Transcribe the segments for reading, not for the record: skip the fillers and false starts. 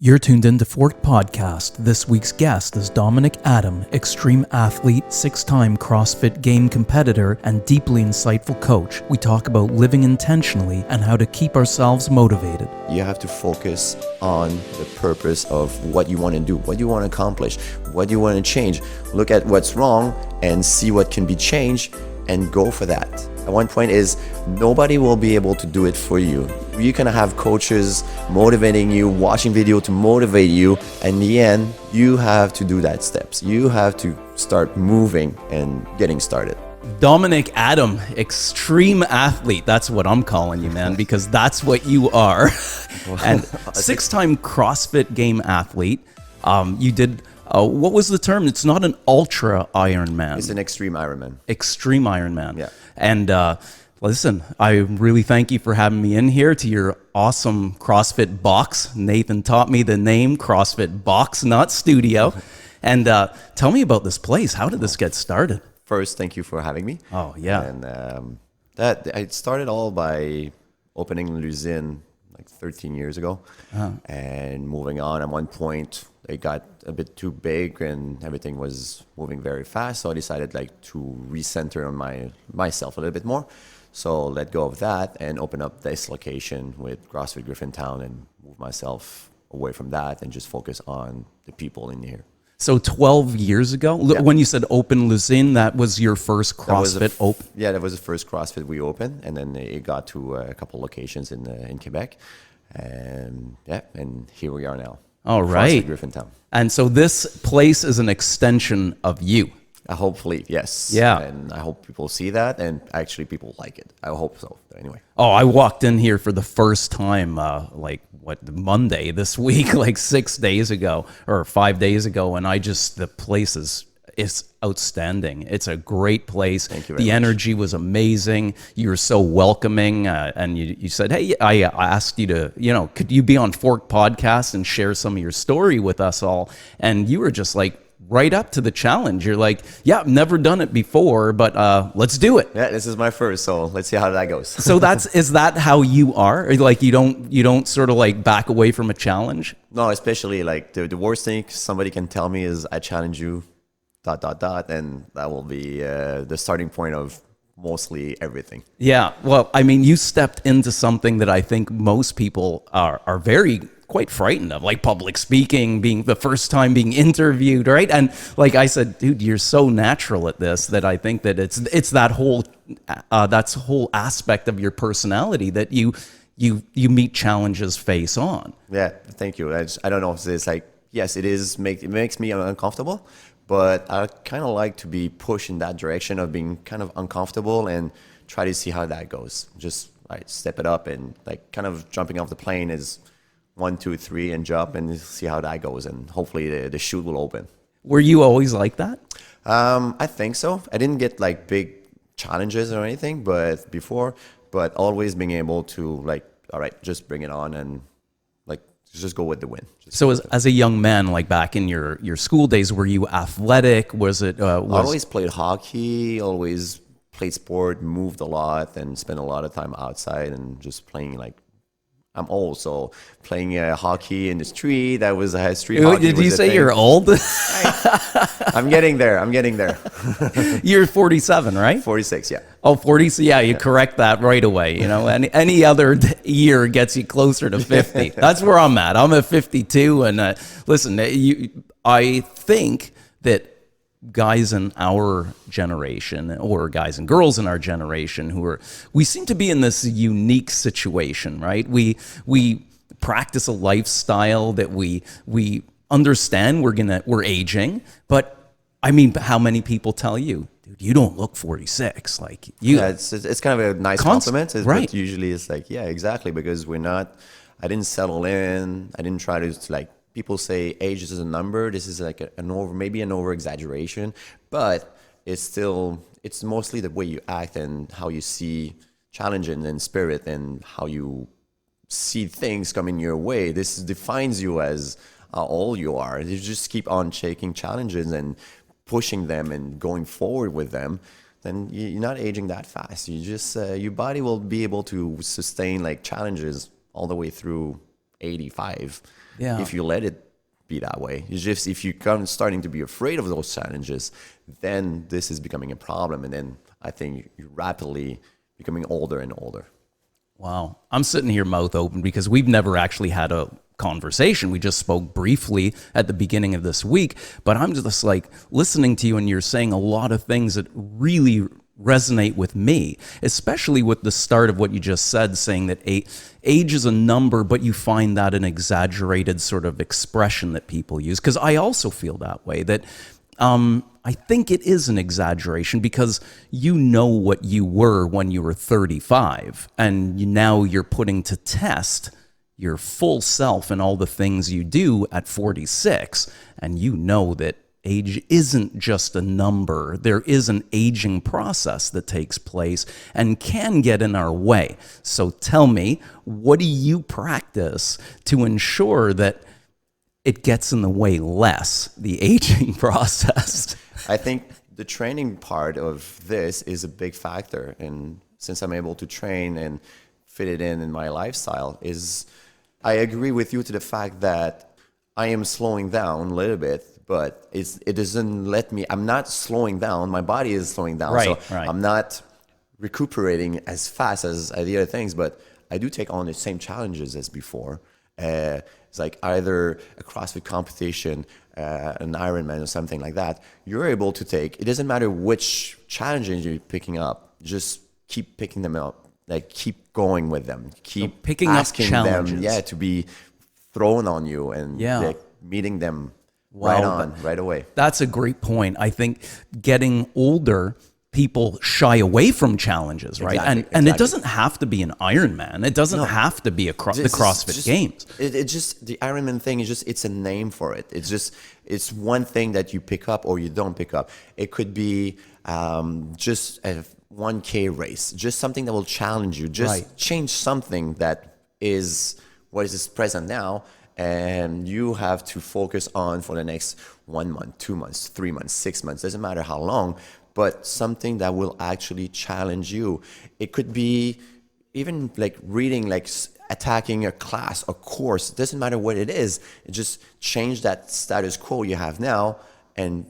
You're tuned into Fork Podcast. This week's guest is Dominic Adam, extreme athlete, 6-time CrossFit Game competitor, and deeply insightful coach. We talk about living intentionally and how to keep ourselves motivated. You have to focus on the purpose of what you want to do, what you want to accomplish, what you want to change. Look at what's wrong and see what can be changed and go for that. At one point is nobody will be able to do it for you. You can have coaches motivating you, watching video to motivate you. In the end, you have to do that steps. You have to start moving and getting started. Dominic Adam, extreme athlete. That's what I'm calling you, man, because that's what you are. And 6-time CrossFit Game athlete. You did, what was the term? It's not an ultra Ironman. It's an extreme Ironman. Extreme Ironman. Yeah. And listen, I really thank you for having me in here to your awesome CrossFit box. Nathan taught me the name CrossFit box, not studio. And tell me about this place. How did this get started? First, thank you for having me. Oh, yeah. And it started all by opening Luzin like 13 years ago. And moving on. At one point, it got a bit too big and everything was moving very fast. So I decided like to recenter on myself a little bit more. So let go of that and open up this location with CrossFit Griffintown and move myself away from that and just focus on the people in here. So 12 years ago, when you said open Luzin, that was your first CrossFit open? Yeah, that was the first CrossFit we opened. And then it got to a couple locations in Quebec. And and here we are now. All right. CrossFit Griffintown. And so this place is an extension of you. Hopefully, yes. Yeah. And I hope people see that and actually people like it. I hope so. Anyway. Oh, I walked in here for the first time, Monday this week, like 6 days ago or 5 days ago. And the place is outstanding. It's a great place. Thank you very The much. energy was amazing. You were so welcoming. And you said, hey, I asked you to, could you be on Fork Podcast and share some of your story with us all? And you were just like, right up to the challenge. You're like, yeah, I've never done it before, but let's do it. Yeah, this is my first, so let's see how that goes. So is that how you are? Or like you don't sort of like back away from a challenge? No, especially like the worst thing somebody can tell me is I challenge you, ... and that will be the starting point of mostly everything. Yeah, well, I mean, you stepped into something that I think most people are very quite frightened of, like public speaking, being the first time being interviewed, right? And like I said, dude, you're so natural at this that I think that it's that whole aspect of your personality that you meet challenges face on. Yeah, thank you. I don't know if it's like, yes, it makes me uncomfortable, but I kind of like to be pushed in that direction of being kind of uncomfortable and try to see how that goes. Just step it up and like kind of jumping off the plane is 1, 2, 3 and jump and see how that goes. And hopefully the chute will open. Were you always like that? I think so. I didn't get like big challenges or anything, but always being able to like, all right, just bring it on and like just go with the win. So as a young man, like back in your school days, were you athletic? Was it? I always played hockey. Always played sport. Moved a lot and spent a lot of time outside and just playing like. I'm old, so playing hockey in the street. That was street hockey. Did you say you're old? I'm getting there. You're 47, right? 46, yeah. Oh, 40. So yeah, you correct that right away. Any other year gets you closer to 50. That's where I'm at. I'm at 52. And listen, I think that guys in our generation or guys and girls in our generation we seem to be in this unique situation, right? We practice a lifestyle that we understand we're aging, but I mean, how many people tell you, dude, you don't look 46? Like you. Yeah, it's kind of a nice compliment. Right. But usually it's like, yeah, exactly, because I didn't settle in. I didn't try to like. People say age is a number. This is like maybe an over exaggeration, but it's mostly the way you act and how you see challenging and spirit and how you see things coming your way. This defines you as how old you are. You just keep on taking challenges and pushing them and going forward with them. Then you're not aging that fast. You just your body will be able to sustain like challenges all the way through 85. Yeah. if you let it be that way. It's just if you come starting to be afraid of those challenges, then this is becoming a problem. And then I think you're rapidly becoming older and older. Wow. I'm sitting here mouth open because we've never actually had a conversation. We just spoke briefly at the beginning of this week, but I'm just like listening to you and you're saying a lot of things that really resonate with me, especially with the start of what you just said, saying that age is a number, but you find that an exaggerated sort of expression that people use. Because I also feel that way, that I think it is an exaggeration because you know what you were when you were 35, and now you're putting to test your full self and all the things you do at 46, and you know that age isn't just a number. There is an aging process that takes place and can get in our way. So tell me, what do you practice to ensure that it gets in the way less, the aging process? I think the training part of this is a big factor. And since I'm able to train and fit it in my lifestyle, I agree with you to the fact that I am slowing down a little bit, but it doesn't let me, I'm not slowing down. My body is slowing down. Right. I'm not recuperating as fast as the other things, but I do take on the same challenges as before. It's like either a CrossFit competition, an Ironman or something like that. You're able to take, it doesn't matter which challenges you're picking up, just keep picking them up, like keep going with them, keep picking asking up challenges. them, to be thrown on you and like, meeting them right away. That's a great point. I think getting older, people shy away from challenges, right? And it doesn't have to be an Ironman. It doesn't have to be the CrossFit Games. It just, the Ironman thing is just, it's a name for it. It's one thing that you pick up or you don't pick up. It could be just a 1K race, just something that will challenge you, just change something that is what is present now. And you have to focus on for the next 1 month, 2 months, 3 months, 6 months, doesn't matter how long, but something that will actually challenge you. It could be even like reading, like attacking a class, a course, it doesn't matter what it is. It just change that status quo you have now and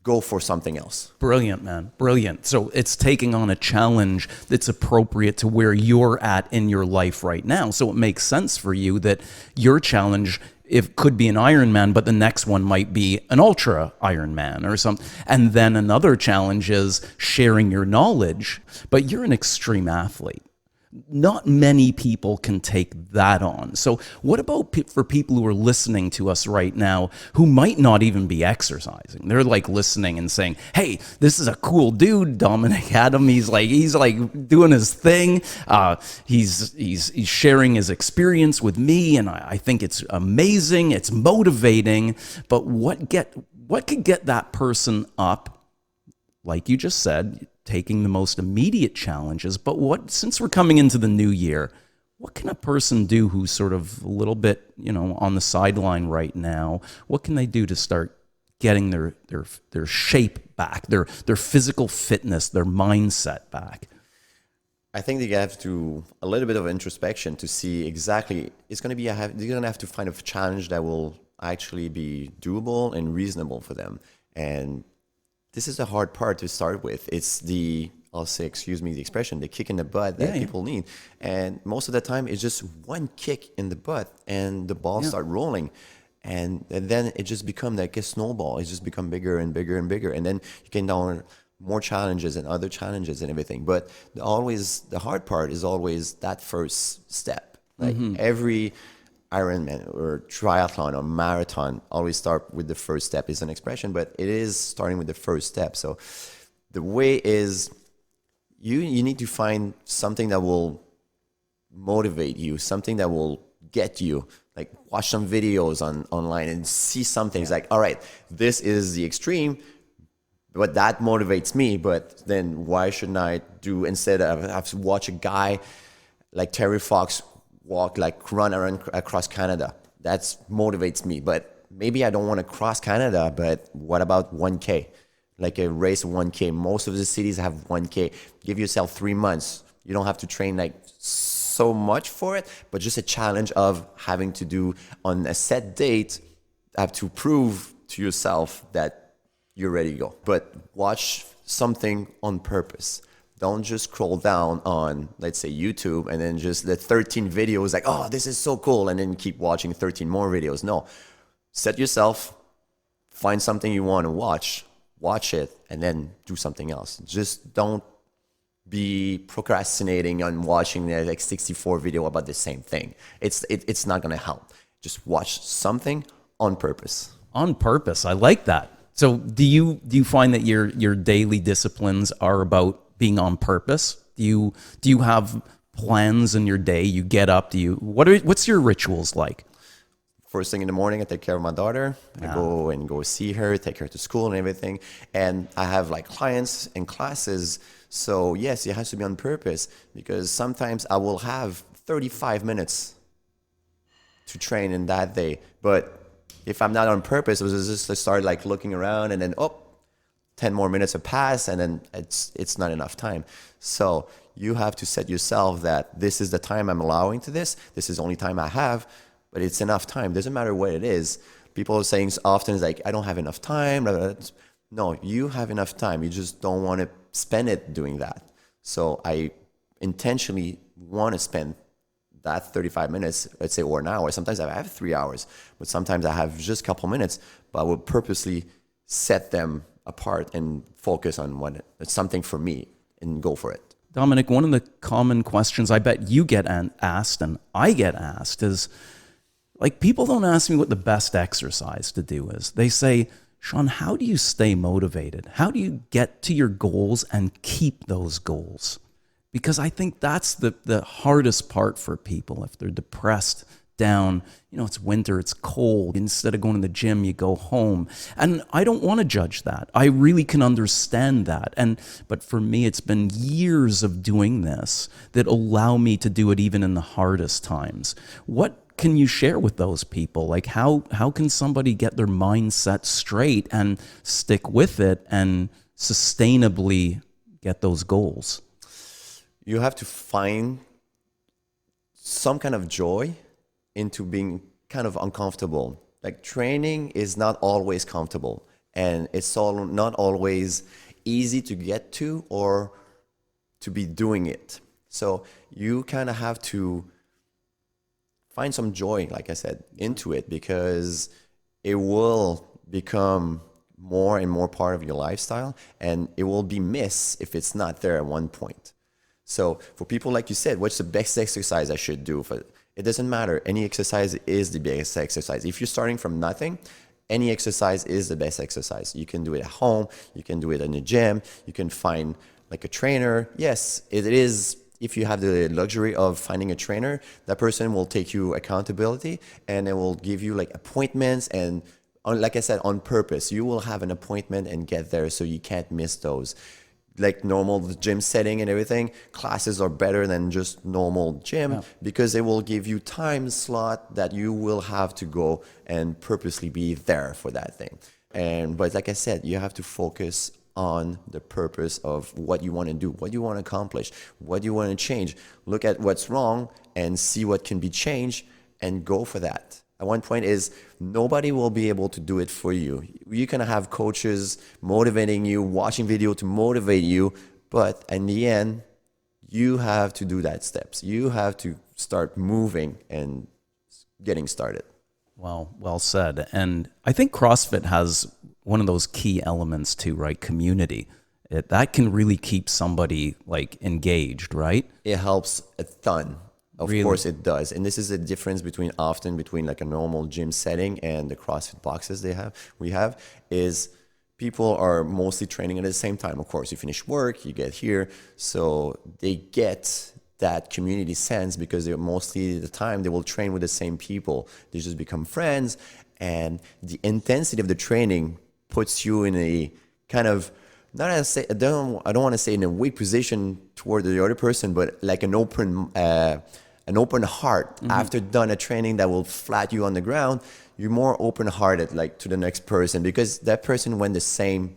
go for something else. Brilliant, man. Brilliant. So it's taking on a challenge that's appropriate to where you're at in your life right now. So it makes sense for you that your challenge, it could be an Ironman, but the next one might be an ultra Ironman or something. And then another challenge is sharing your knowledge, but you're an extreme athlete. Not many people can take that on. So what about for people who are listening to us right now who might not even be exercising? They're like listening and saying, hey, this is a cool dude, Dominic Adam. He's like doing his thing. He's sharing his experience with me, and I think it's amazing. It's motivating. But what could get that person up, like you just said, taking the most immediate challenges, but since we're coming into the new year, what can a person do who's sort of a little bit, on the sideline right now? What can they do to start getting their shape back, their physical fitness, their mindset back? I think they have to a little bit of introspection to see exactly. You're going to have to find a challenge that will actually be doable and reasonable for them. And this is the hard part to start with. It's I'll say, excuse me the expression, the kick in the butt that people need. And most of the time, it's just one kick in the butt and the ball start rolling. And then it just becomes like a snowball. It just become bigger and bigger and bigger. And then you can down more challenges and other challenges and everything. But the hard part is always that first step. Like every Ironman or triathlon or marathon always start with the first step is an expression, but it is starting with the first step. So the way is you need to find something that will motivate you, something that will get you, like watch some videos online and see something. It's like, all right, this is the extreme, but that motivates me. But then why shouldn't I instead of have to watch a guy like Terry Fox run around across Canada? That motivates me. But maybe I don't want to cross Canada, but what about 1K? Like a race of 1K. Most of the cities have 1K. Give yourself 3 months. You don't have to train like so much for it, but just a challenge of having to do on a set date, have to prove to yourself that you're ready to go. But watch something on purpose. Don't just scroll down on, let's say, YouTube and then just the 13 videos like, oh, this is so cool, and then keep watching 13 more videos. No, set yourself, find something you want to watch it, and then do something else. Just don't be procrastinating on watching the like 64 video about the same thing. It's not going to help. Just watch something on purpose. On purpose. I like that. So do you find that your daily disciplines are about being on purpose? Do you have plans in your day? You get up, what's your rituals like? First thing in the morning, I take care of my daughter. I go see her, take her to school and everything. And I have like clients and classes. So yes, it has to be on purpose, because sometimes I will have 35 minutes to train in that day. But if I'm not on purpose, it was just to start like looking around, and then 10 more minutes have passed, and then it's not enough time. So you have to set yourself that this is the time I'm allowing to this. This is the only time I have, but it's enough time. Doesn't matter what it is. People are saying often is like, I don't have enough time. No, you have enough time. You just don't want to spend it doing that. So I intentionally want to spend that 35 minutes, let's say, or an hour. Sometimes I have 3 hours, but sometimes I have just a couple minutes, but I will purposely set them apart and focus on it's something for me and go for it. Dominic, one of the common questions I bet you get asked and I get asked is, like, people don't ask me what the best exercise to do is. They say, Sean, how do you stay motivated? How do you get to your goals and keep those goals? Because I think that's the hardest part for people. If they're depressed, down, it's winter, it's cold. Instead of going to the gym, you go home. And I don't want to judge that. I really can understand that. But for me, it's been years of doing this that allow me to do it even in the hardest times. What can you share with those people? Like, how can somebody get their mindset straight and stick with it and sustainably get those goals? You have to find some kind of joy into being kind of uncomfortable. Like, training is not always comfortable, and it's not always easy to get to or to be doing it. So you kind of have to find some joy, like I said, into it, because it will become more and more part of your lifestyle, and it will be missed if it's not there at one point. So for people, like you said, what's the best exercise I should do? It doesn't matter. Any exercise is the best exercise. If you're starting from nothing, any exercise is the best exercise. You can do it at home. You can do it in the gym. You can find like a trainer. Yes, it is. If you have the luxury of finding a trainer, that person will take you accountability, and it will give you like appointments, and like I said, on purpose. You will have an appointment and get there, so you can't miss those. Like normal gym setting and everything, classes are better than just normal gym, because it will give you time slot that you will have to go and purposely be there for that thing. But like I said, you have to focus on the purpose of what you want to do, what you want to accomplish, what you want to change. Look at what's wrong and see what can be changed and go for that. At one point is nobody will be able to do it for you. You can have coaches motivating you, watching video to motivate you, but in the end, you have to do that steps. You have to start moving and getting started. Well said. And I think CrossFit has one of those key elements too, right? Community. That can really keep somebody like engaged, right? It helps a ton. Of Really? course it does. And this is the difference between like a normal gym setting and the CrossFit boxes we have is people are mostly training at the same time. Of course, you finish work, you get here. So they get that community sense, because they're mostly the time they will train with the same people. They just become friends, and the intensity of the training puts you in a kind of, not as say, I don't want to say in a weak position toward the other person, but like an open heart. After done a training that will flat you on the ground, you're more open-hearted, like to the next person, because that person went the same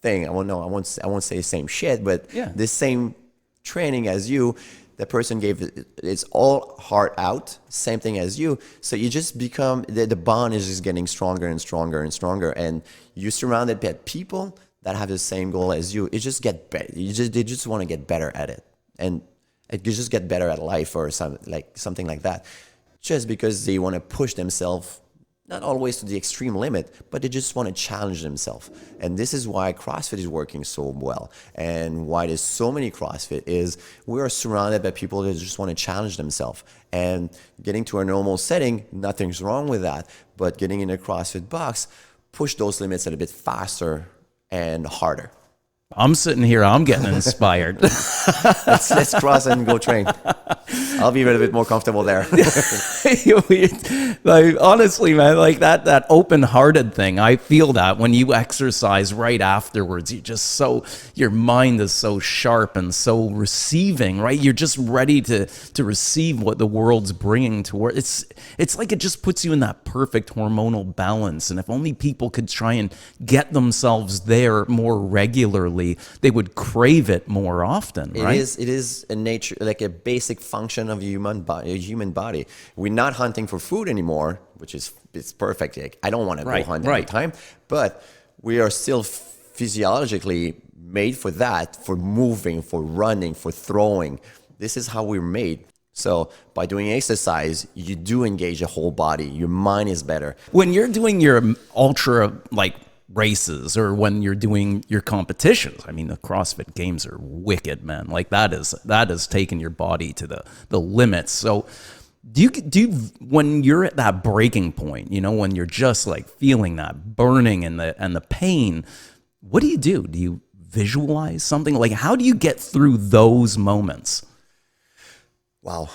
thing. I won't say same shit, but the same training as you. the person gave it's all heart out, same thing as you. So you just become, the bond is just getting stronger and stronger and stronger. And you're surrounded by people that have the same goal as you. It just get better. They just want to get better at it. And you just get better at life or something like that. Just because they want to push themselves, not always to the extreme limit, but they just want to challenge themselves. And this is why CrossFit is working so well. And why there's so many CrossFit is we are surrounded by people that just want to challenge themselves. And getting to a normal setting, nothing's wrong with that. But getting in a CrossFit box, push those limits a little bit faster and harder. I'm sitting here, I'm getting inspired. let's cross and go train. I'll be a little bit more comfortable there. Like, honestly, man, like that open-hearted thing, I feel that when you exercise right afterwards, your mind is so sharp and so receiving, right? You're just ready to receive what the world's bringing toward. It's like it just puts you in that perfect hormonal balance. And if only people could try and get themselves there more regularly, they would crave it more often, right? It is a nature, like a basic function of a human body. We're not hunting for food anymore, it's perfect. Like, I don't want to go hunt every time, but we are still physiologically made for that, for moving, for running, for throwing. This is how we're made. So by doing exercise, you do engage the whole body. Your mind is better. When you're doing your ultra races, or when you're doing your competitions, I mean, the CrossFit Games are wicked, man. Like that is taking your body to the limits. So do you when you're at that breaking point, when you're just like feeling that burning and the pain, what do you do? Do you visualize something? Like, how do you get through those moments? Wow.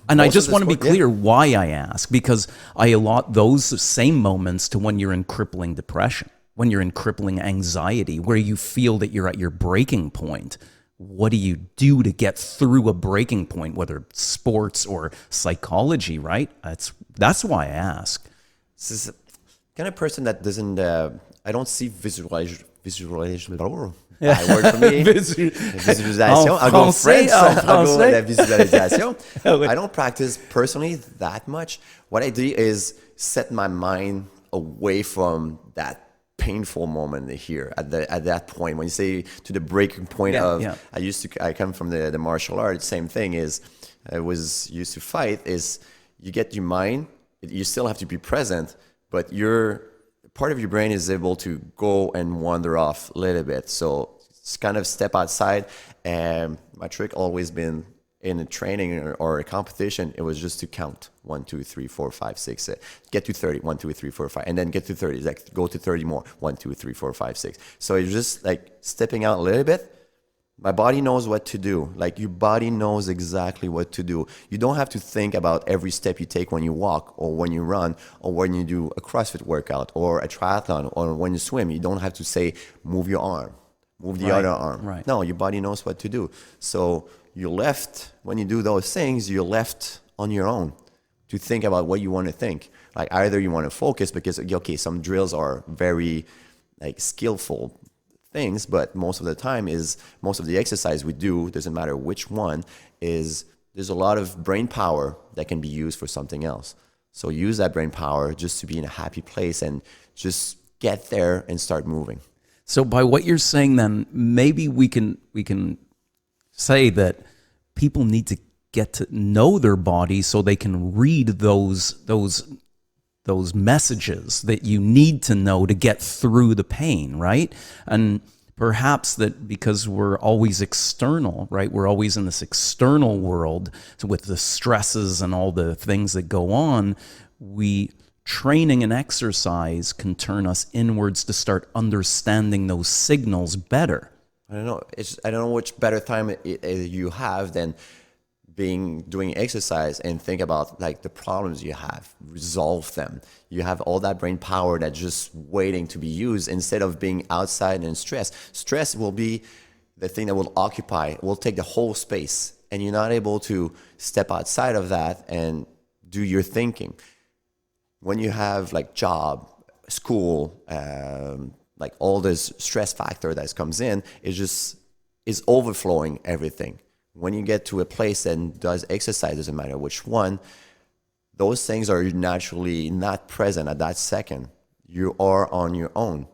And I just want to be clear why I ask, because I allot those same moments to when you're in crippling depression, when you're in crippling anxiety, where you feel that you're at your breaking point. What do you do to get through a breaking point, whether it's sports or psychology, right? That's why I ask. This is the kind of person that doesn't, I don't see visualization. Word for me. Visualisation. I'll go French. I'll go la visualisation. I don't practice personally that much. What I do is set my mind away from that painful moment here at that point. When you say to the breaking point I come from the martial arts. Same thing is I was used to fight. Is you get your mind. You still have to be present, but part of your brain is able to go and wander off a little bit. So it's kind of step outside. And my trick always been in a training or a competition, it was just to count 1, 2, 3, 4, 5, 6, get to 30, 1, 2, 3, 4, 5, and then get to 30, like go to 30 more, 1, 2, 3, 4, 5, 6. So it's just like stepping out a little bit. My body knows what to do. Like your body knows exactly what to do. You don't have to think about every step you take when you walk or when you run or when you do a CrossFit workout or a triathlon or when you swim. You don't have to say, move your arm, move the other arm. Right. No, your body knows what to do. So you're left, when you do those things, you're left on your own to think about what you want to think. Like either you want to focus because, okay, some drills are very like skillful things, but most of the time most of the exercise we do, doesn't matter which one, there's a lot of brain power that can be used for something else. So use that brain power just to be in a happy place and just get there and start moving. So by what you're saying then, maybe we can say that people need to get to know their body so they can read those messages that you need to know to get through the pain, right? And perhaps that because we're always external, right? We're always in this external world with the stresses and all the things that go on, training and exercise can turn us inwards to start understanding those signals better. I don't know. I don't know which better time you have than doing exercise and think about like the problems you have, resolve them. You have all that brain power that's just waiting to be used instead of being outside and stress. Stress will be the thing that will take the whole space, and you're not able to step outside of that and do your thinking. When you have like job, school, like all this stress factor that comes in, is overflowing everything. when you get to a place and does exercise, doesn't matter which one, those things are naturally not present at that second. You are on your own.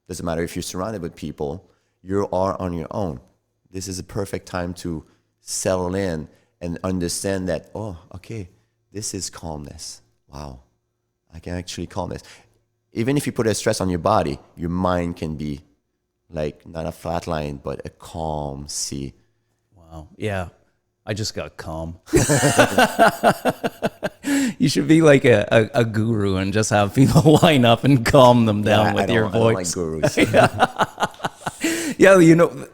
Doesn't matter if you're surrounded with people, you are on your own. This is a perfect time to settle in and understand that, oh, okay, this is calmness. Wow, I can actually calm this. Even if you put a stress on your body, your mind can be like not a flat line, but a calm sea. Wow. Yeah. I just got calm. You should be like a guru and just have people line up and calm them down with your voice. I don't like gurus. Yeah, you know,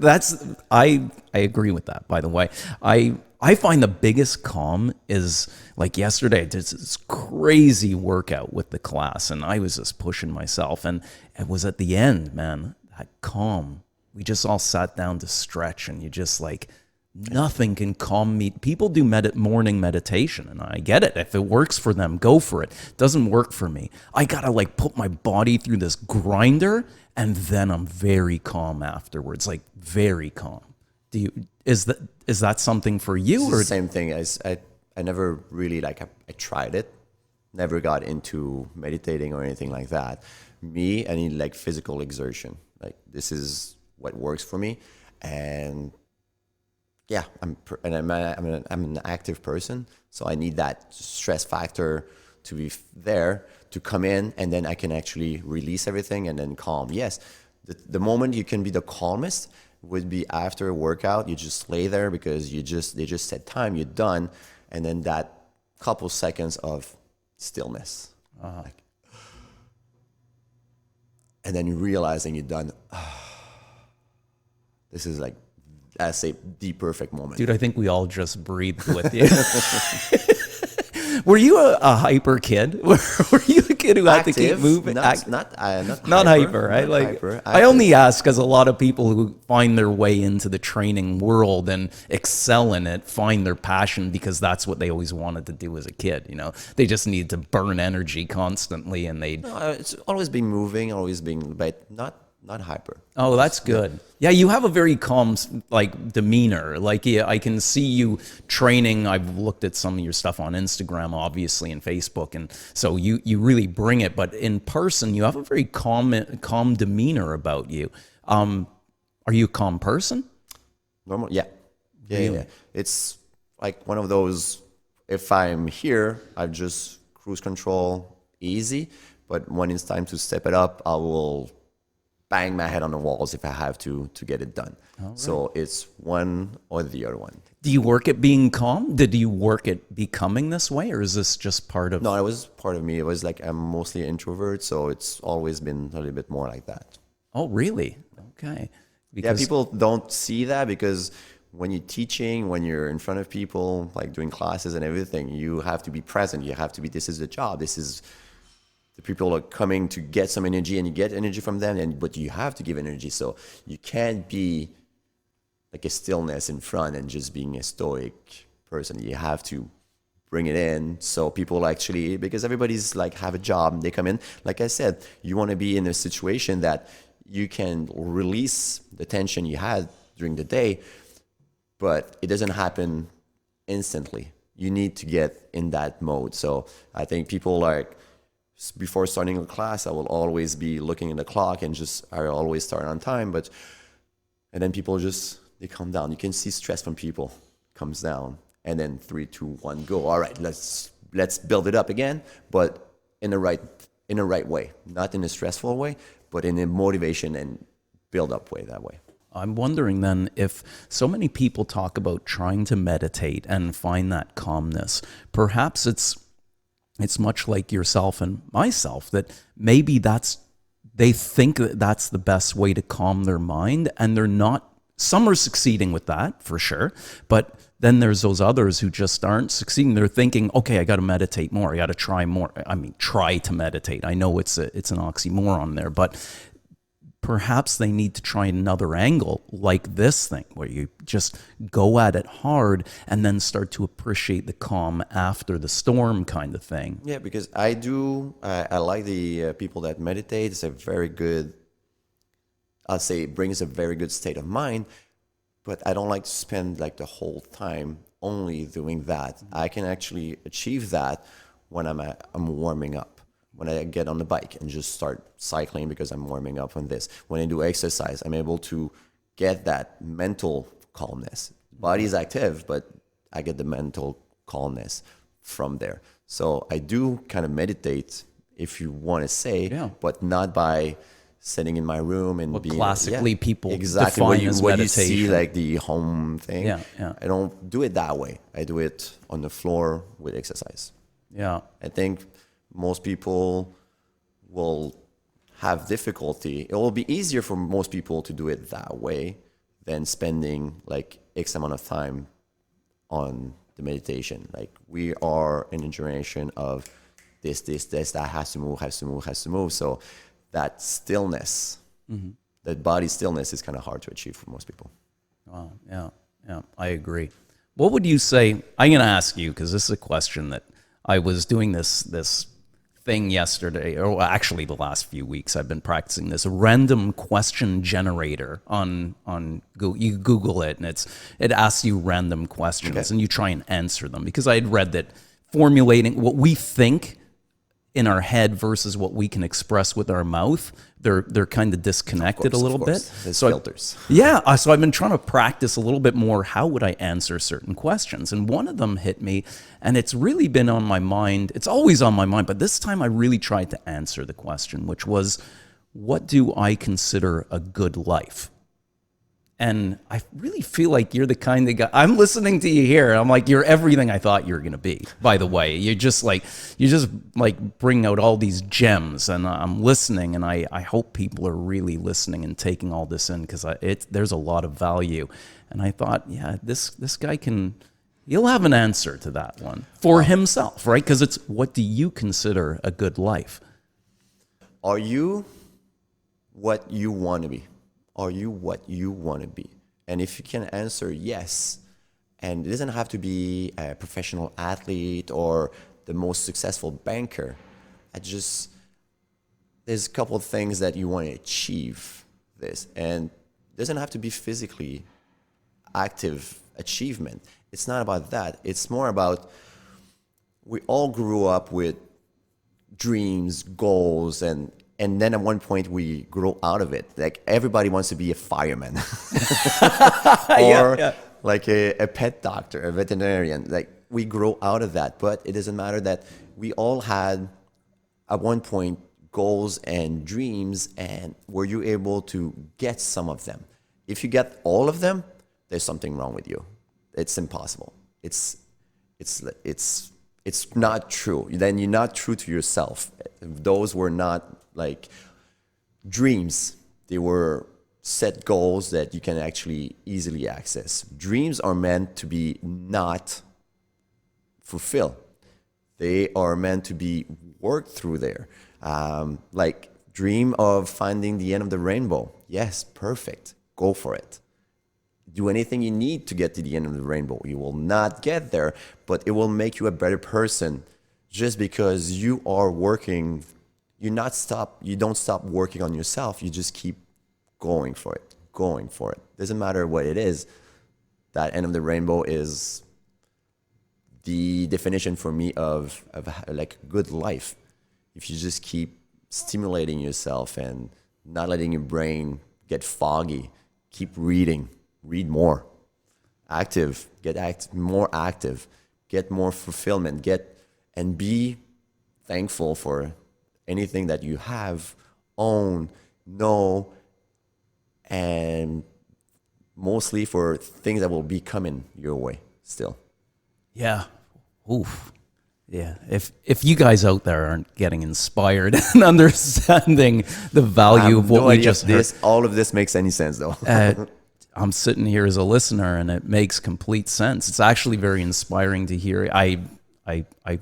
I agree with that, by the way. I find the biggest calm is like yesterday, I did this crazy workout with the class and I was just pushing myself. And it was at the end, man, that calm. We just all sat down to stretch and you just like, nothing can calm me. People do morning meditation and I get it. If it works for them, go for it. Doesn't work for me. I got to like put my body through this grinder and then I'm very calm afterwards, like very calm. Is that something for you? It's the same thing as I never really I tried it, never got into meditating or anything like that. Me, I need like physical exertion. Like this is what works for me, and yeah, I'm an active person, so I need that stress factor to be there to come in, and then I can actually release everything and then calm. Yes, the moment you can be the calmest would be after a workout. You just lay there because they just said time, you're done, and then that couple seconds of stillness, and then you realizing you're done. This is like, I say, the perfect moment. Dude, I think we all just breathed with you. Were you a hyper kid? Were you a kid who had to keep moving? Not hyper, right? Not like hyper. I only ask because a lot of people who find their way into the training world and excel in it find their passion because that's what they always wanted to do as a kid. You know, they just need to burn energy constantly, and it's always been moving, but not hyper. Oh, that's good. Yeah, you have a very calm, like, demeanor. Like, yeah, I can see you training. I've looked at some of your stuff on Instagram, obviously, and Facebook, and so you really bring it. But in person, you have a very calm demeanor about you. Are you a calm person? Normal, yeah. Yeah. It's like one of those. If I'm here, I just cruise control, easy. But when it's time to step it up, I will bang my head on the walls if I have to get it done. Right. So it's one or the other one. Do you work at being calm? Did you work at becoming this way, or is this just part of... No, it was part of me. It was like I'm mostly an introvert, so it's always been a little bit more like that. Oh, really? Okay. Because people don't see that because when you're teaching, when you're in front of people, like doing classes and everything, you have to be present. You have to be, this is the job. This is... The people are coming to get some energy, and you get energy from them, but you have to give energy. So you can't be like a stillness in front and just being a stoic person. You have to bring it in. So people actually, because everybody's like have a job, they come in. Like I said, you want to be in a situation that you can release the tension you had during the day, but it doesn't happen instantly. You need to get in that mode. So I think people like, before starting a class, I will always be looking at the clock and I always start on time, and then people they calm down. You can see stress from people comes down, and then 3, 2, 1, go. All right, let's build it up again, but in the right way, not in a stressful way, but in a motivation and build up way, that way. I'm wondering then if so many people talk about trying to meditate and find that calmness, perhaps it's much like yourself and myself, that maybe they think that that's the best way to calm their mind, and they're not. Some are succeeding with that for sure, but then there's those others who just aren't succeeding. They're thinking, okay, I got to meditate more. I got to try more. I mean, try to meditate. I know it's an oxymoron there, but perhaps they need to try another angle like this thing where you just go at it hard and then start to appreciate the calm after the storm kind of thing. Yeah, because I like the people that meditate. It's a very good, I'll say it brings a very good state of mind, but I don't like to spend like the whole time only doing that. I can actually achieve that when I'm warming up. When I get on the bike and just start cycling because I'm warming up on this. When I do exercise, I'm able to get that mental calmness. Body is active, but I get the mental calmness from there. So I do kind of meditate, if you want to say, but not by sitting in my room and what being classically people exactly define as what meditation. you see, like the home thing. Yeah. I don't do it that way. I do it on the floor with exercise. Yeah. I think most people will have difficulty. It will be easier for most people to do it that way than spending like X amount of time on the meditation. Like we are in a generation of this, that has to move. So that stillness, that body stillness is kind of hard to achieve for most people. Wow. Yeah, I agree. What would you say? I'm going to ask you because this is a question that I was doing this thing yesterday, or actually the last few weeks. I've been practicing this random question generator on Google. You Google it, and it asks you random questions, and you try and answer them. Because I had read that formulating what we think in our head versus what we can express with our mouth, they're kind of disconnected a little bit. There's filters. So I've been trying to practice a little bit more. How would I answer certain questions? And one of them hit me, and it's really been on my mind. It's always on my mind, but this time I really tried to answer the question, which was, what do I consider a good life? And I really feel like you're the kind of guy, I'm listening to you here. I'm like, you're everything I thought you were going to be, by the way. You just bring out all these gems, and I'm listening, and I hope people are really listening and taking all this in, because there's a lot of value. And I thought, this guy he'll have an answer to that one for himself, right? Because it's, what do you consider a good life? Are you what you want to be? Are you what you want to be? And if you can answer yes, and it doesn't have to be a professional athlete or the most successful banker, there's a couple of things that you want to achieve this. And it doesn't have to be physically active achievement. It's not about that. It's more about, we all grew up with dreams, goals, and then at one point we grow out of it. Like everybody wants to be a fireman or like a pet doctor, a veterinarian. Like we grow out of that, but it doesn't matter that we all had at one point goals and dreams, and were you able to get some of them? If you get all of them, there's something wrong with you. It's impossible. It's not true. Then you're not true to yourself. Those were not like dreams. They were set goals that you can actually easily access. Dreams are meant to be not fulfilled. They are meant to be worked through there. Like dream of finding the end of the rainbow. Yes, perfect. Go for it. Do anything you need to get to the end of the rainbow. You will not get there, but it will make you a better person just because you are working. You don't stop working on yourself. You just keep going for it. Doesn't matter what it is. That end of the rainbow is the definition for me of like good life. If you just keep stimulating yourself and not letting your brain get foggy, keep reading. Read more, get more active, get more fulfillment, and be thankful for anything that you have, own, know, and mostly for things that will be coming your way still. Yeah. Oof. Yeah. If you guys out there aren't getting inspired and understanding the value of what we just heard, all of this makes any sense though. I'm sitting here as a listener, and it makes complete sense. It's actually very inspiring to hear. I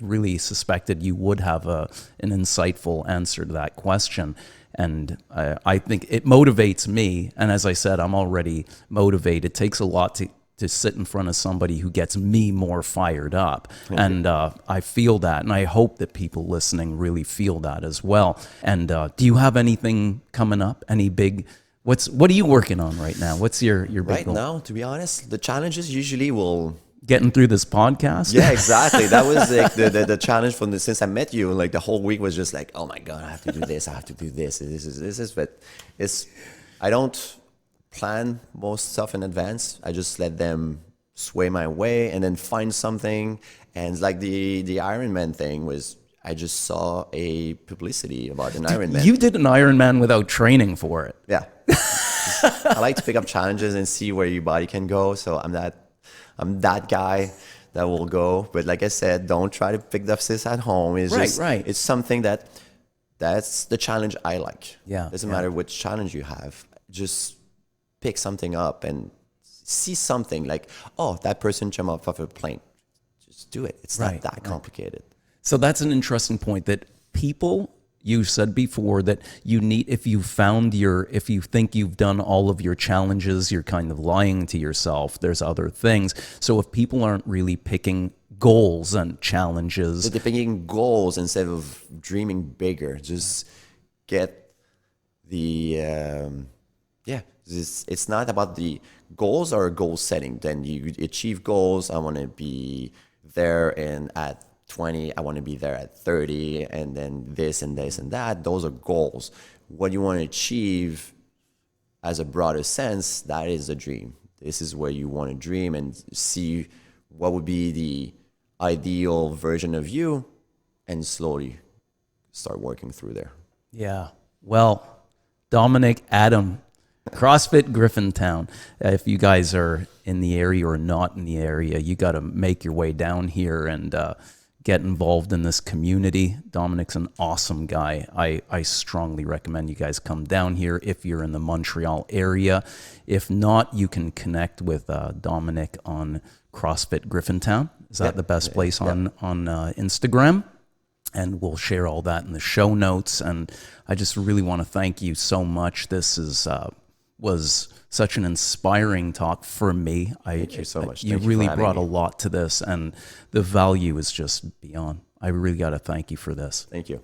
really suspected you would have an insightful answer to that question, and I think it motivates me. And as I said, I'm already motivated. It takes a lot to sit in front of somebody who gets me more fired up, and I feel that, and I hope that people listening really feel that as well. And do you have anything coming up? Any big What are you working on right now? What's your big Right goal? now, to be honest, the challenges usually will. Getting through this podcast? Yeah, exactly. That was like the challenge since I met you. Like the whole week was just like, oh my God, I have to do this. I have to do this. This is. But I don't plan most stuff in advance. I just let them sway my way and then find something. And like the Ironman thing was, I just saw a publicity about an Ironman. You did an Ironman without training for it. Yeah. I like to pick up challenges and see where your body can go. So I'm that guy that will go. But like I said, don't try to pick this at home. It's right. It's something that's the challenge I like. Yeah. Doesn't matter which challenge you have. Just pick something up and see something like, oh, that person jumped off of a plane. Just do it. It's not that complicated. So that's an interesting point that people, you said before that you need, if you think you've done all of your challenges, you're kind of lying to yourself. There's other things. So if people aren't really picking goals and challenges. They're picking goals instead of dreaming bigger. Just get it's not about the goals or goal setting. Then you achieve goals. I want to be there and at 20, I want to be there at 30, and then this and this and that. Those are goals. What you want to achieve as a broader sense, that is a dream. This is where you want to dream and see what would be the ideal version of you and slowly start working through there. Yeah. Well, Dominic Adam, CrossFit Griffintown. If you guys are in the area or not in the area, you got to make your way down here and get involved in this community. Dominic's an awesome guy. I strongly recommend you guys come down here if you're in the Montreal area. If not, you can connect with Dominic on CrossFit Griffintown. Is that the best place on Instagram? And we'll share all that in the show notes. And I just really want to thank you so much. This was such an inspiring talk for me. Thank you so much. You really brought a lot to this, and the value is just beyond. I really got to thank you for this. Thank you.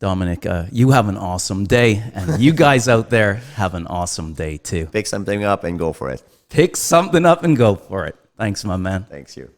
Dominic, you have an awesome day, and you guys out there have an awesome day too. Pick something up and go for it. Pick something up and go for it. Thanks, my man. Thanks, you.